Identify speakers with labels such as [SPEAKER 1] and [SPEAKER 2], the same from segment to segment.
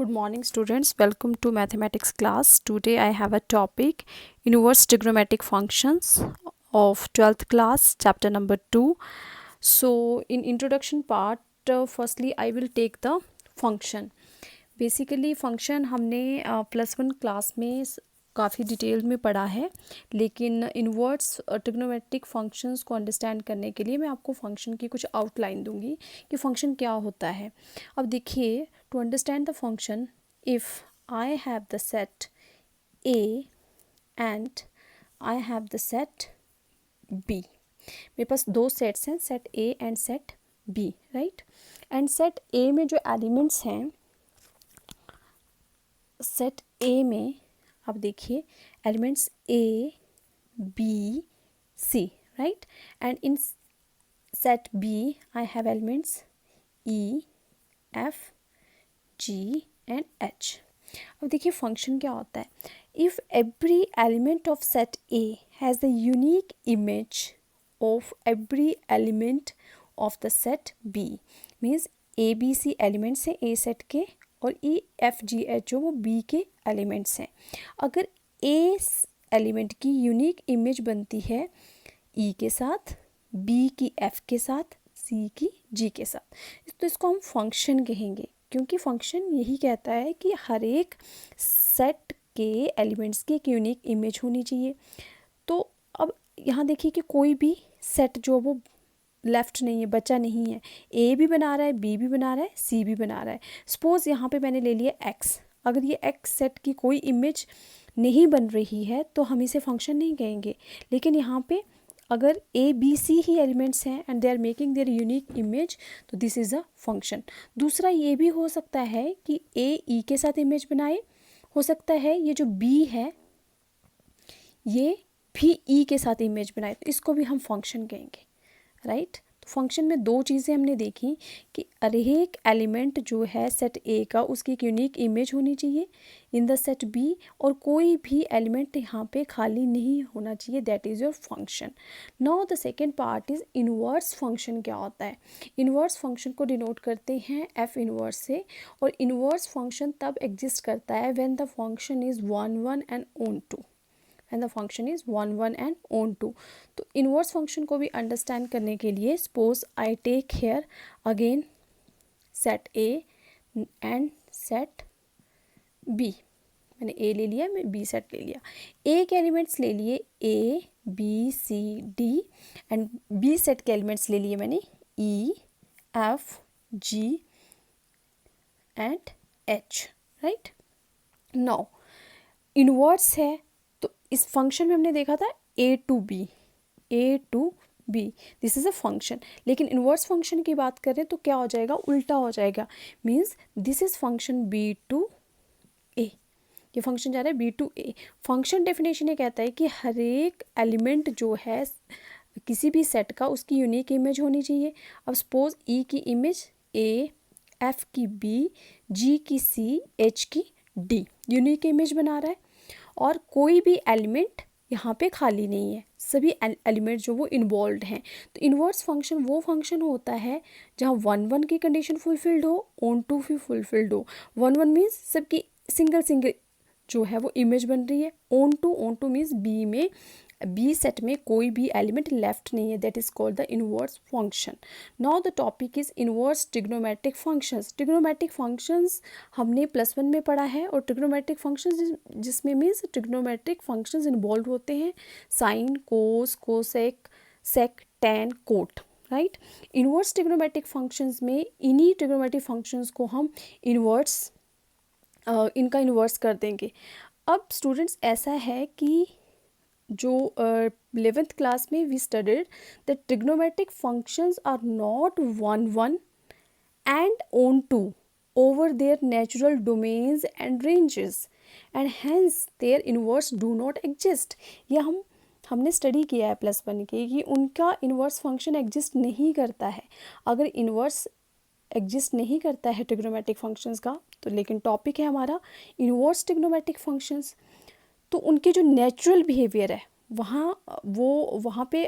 [SPEAKER 1] Good morning students, welcome to mathematics class. Today I have a topic inverse trigonometric functions of 12th class chapter number 2. So in introduction part, firstly I will take the function. Basically function हमने +1 class में काफ़ी detail में पढ़ा है, लेकिन inverse trigonometric functions को understand करने के लिए मैं आपको फंक्शन की कुछ आउटलाइन दूंगी कि फंक्शन क्या होता है। अब देखिए, to understand the function, if I have the set A and I have the set B, मेरे पास दो सेट्स हैं, set A and set B, right. And set A में जो एलिमेंट्स हैं, सेट ए में आप देखिए elements A B C, right. And in set B I have elements E F G and H. अब देखिए फंक्शन क्या होता है। If every element of set A has the unique image of every element of the set B, means A B C elements हैं A set के और ई F जी H जो वो बी के एलिमेंट्स हैं। अगर ए एलिमेंट की यूनिक इमेज बनती है ई के साथ, बी की एफ के साथ, सी की जी के साथ, तो इसको हम फंक्शन कहेंगे, क्योंकि फंक्शन यही कहता है कि हर एक सेट के एलिमेंट्स की एक यूनिक इमेज होनी चाहिए। तो अब यहाँ देखिए कि कोई भी सेट जो वो लेफ़्ट नहीं है, बचा नहीं है। ए भी बना रहा है, बी भी बना रहा है, सी भी बना रहा है। सपोज़ यहाँ पे मैंने ले लिया एक्स। अगर ये एक्स सेट की कोई इमेज नहीं बन रही है तो हम इसे फंक्शन नहीं कहेंगे। लेकिन यहाँ पे अगर ए बी सी ही एलिमेंट्स हैं and they are making their unique image, तो दिस इज़ अ फंक्शन। दूसरा ये भी हो सकता है कि ए ई के साथ इमेज बनाए, हो सकता है ये जो बी है ये भी ई के साथ इमेज बनाए, तो इसको भी हम फंक्शन कहेंगे, राइट। तो फंक्शन में दो चीज़ें हमने देखी कि हर एक एलिमेंट जो है सेट ए का उसकी एक यूनिक इमेज होनी चाहिए इन द सेट बी, और कोई भी एलिमेंट यहाँ पे खाली नहीं होना चाहिए, that is your function. Now the second part is inverse function. क्या होता है? इन्वर्स फंक्शन को डिनोट करते हैं एफ इन्वर्स से, और इन्वर्स फंक्शन तब एग्जिस्ट करता है when the function is 1 1 and on 2, and the function is 1 1 and on 2। तो इन्वर्स फंक्शन को भी अंडरस्टैंड करने के लिए suppose I take here again set A and set B. मैंने ए ले लिया, मैं बी सेट ले लिया। ए के एलिमेंट्स ले लिए A B C D, and B set के एलिमेंट्स ले लिए मैंने E F G and H, right. Now inverse है तो इस फंक्शन में हमने देखा था A to B, A to B, this is a function. लेकिन इन्वर्स फंक्शन की बात करें तो क्या हो जाएगा? उल्टा हो जाएगा। Means this is function B to A, ये फंक्शन जा रहा है B to A. Function definition ये कहता है कि हर एक एलिमेंट जो है किसी भी सेट का उसकी यूनिक इमेज होनी चाहिए। अब सपोज ई की इमेज ए, एफ की बी, जी की सी, एच की डी, यूनिक इमेज बना रहा है, और कोई भी एलिमेंट यहाँ पे खाली नहीं है, सभी एलिमेंट जो वो इन्वॉल्व हैं। तो इन्वर्स फंक्शन वो फंक्शन होता है जहाँ 1 1 की कंडीशन फुलफिल्ड हो, ओन 2 भी फुलफिल्ड हो। 1 1 मीन्स सबकी सिंगल सिंगल जो है वो इमेज बन रही है। ओन टू मीन्स बी में, बी सेट में कोई भी एलिमेंट लेफ्ट नहीं है, that is called the inverse function. Now the topic is inverse trigonometric functions. Trigonometric functions हमने +1 में पढ़ा है, और ट्रिग्नोमेट्रिक फंक्शंस जिसमें मीन्स ट्रिग्नोमेट्रिक फंक्शंस इन्वॉल्व होते हैं sine, cos, cosec, sec, tan, cot, right. Inverse trigonometric functions में इन्हीं ट्रिग्नोमेट्रिक फंक्शंस को हम इन्वर्स इनका इन्वर्स कर देंगे। अब स्टूडेंट्स ऐसा है कि जो 11th क्लास में we studied the trigonometric functions are not 1 1 and on 2 over their natural domains and ranges, and hence their inverse do not exist। ये हमने स्टडी किया है +1 के कि उनका इन्वर्स फंक्शन एग्जिस्ट नहीं करता है। अगर इन्वर्स एग्जिस्ट नहीं करता है ट्रिग्नोमेट्रिक फंक्शंस का, तो लेकिन टॉपिक है हमारा इन्वर्स ट्रिग्नोमेट्रिक फंक्शंस, तो उनके जो नेचुरल बिहेवियर है वहाँ पे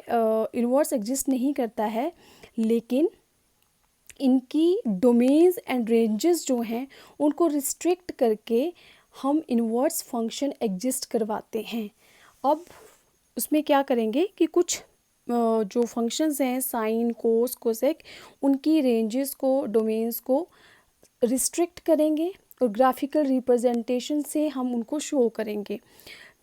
[SPEAKER 1] इन्वर्स एग्जिस्ट नहीं करता है, लेकिन इनकी डोमेन्स एंड रेंजेस जो हैं उनको रिस्ट्रिक्ट करके हम इन्वर्स फंक्शन एग्जिस्ट करवाते हैं। अब उसमें क्या करेंगे कि कुछ जो फंक्शंस हैं साइन कोस कोसेक उनकी रेंजेस को डोमेन्स को रिस्ट्रिक्ट करेंगे और ग्राफिकल रिप्रेजेंटेशन से हम उनको शो करेंगे।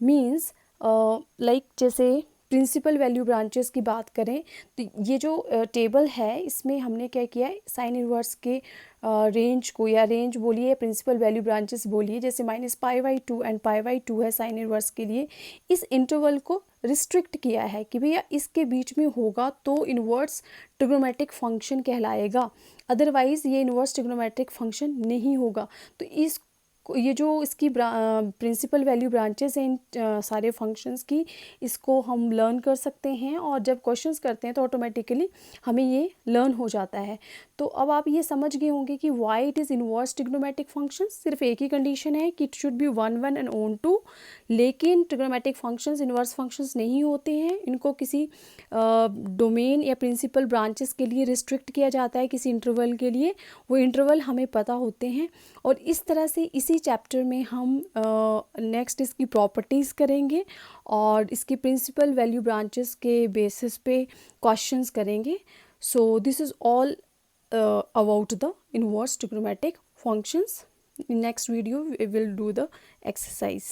[SPEAKER 1] मींस लाइक जैसे प्रिंसिपल वैल्यू ब्रांचेस की बात करें तो ये जो टेबल है इसमें हमने क्या किया है, साइन इनवर्स के रेंज को या रेंज बोलिए प्रिंसिपल वैल्यू ब्रांचेस बोलिए, जैसे -π/2 एंड π/2 है साइन इनवर्स के लिए, इस इंटरवल को रिस्ट्रिक्ट किया है कि भैया इसके बीच में होगा तो इन्वर्स ट्रिग्नोमेट्रिक फंक्शन कहलाएगा, अदरवाइज़ ये इन्वर्स ट्रिग्नोमेट्रिक फंक्शन नहीं होगा। तो ये जो इसकी प्रिंसिपल वैल्यू ब्रांचेस हैं इन सारे फंक्शंस की, इसको हम लर्न कर सकते हैं और जब क्वेश्चंस करते हैं तो ऑटोमेटिकली हमें ये लर्न हो जाता है। तो अब आप ये समझ गए होंगे कि why it is inverse trigonometric functions. सिर्फ एक ही कंडीशन है कि it should be 1 1 and on 2, लेकिन ट्रिग्नोमेट्रिक फंक्शंस इन्वर्स फंक्शंस नहीं होते हैं, इनको किसी डोमेन या प्रिंसिपल ब्रांचेस के लिए रिस्ट्रिक्ट किया जाता है किसी इंटरवल के लिए, वो इंटरवल हमें पता होते हैं। और इस तरह से इसी चैप्टर में हम नेक्स्ट इसकी प्रॉपर्टीज़ करेंगे और इसकी प्रिंसिपल वैल्यू ब्रांचेस के बेसिस पे क्वेश्चंस करेंगे। So this is all about the inverse trigonometric functions. In next video we will do the exercise.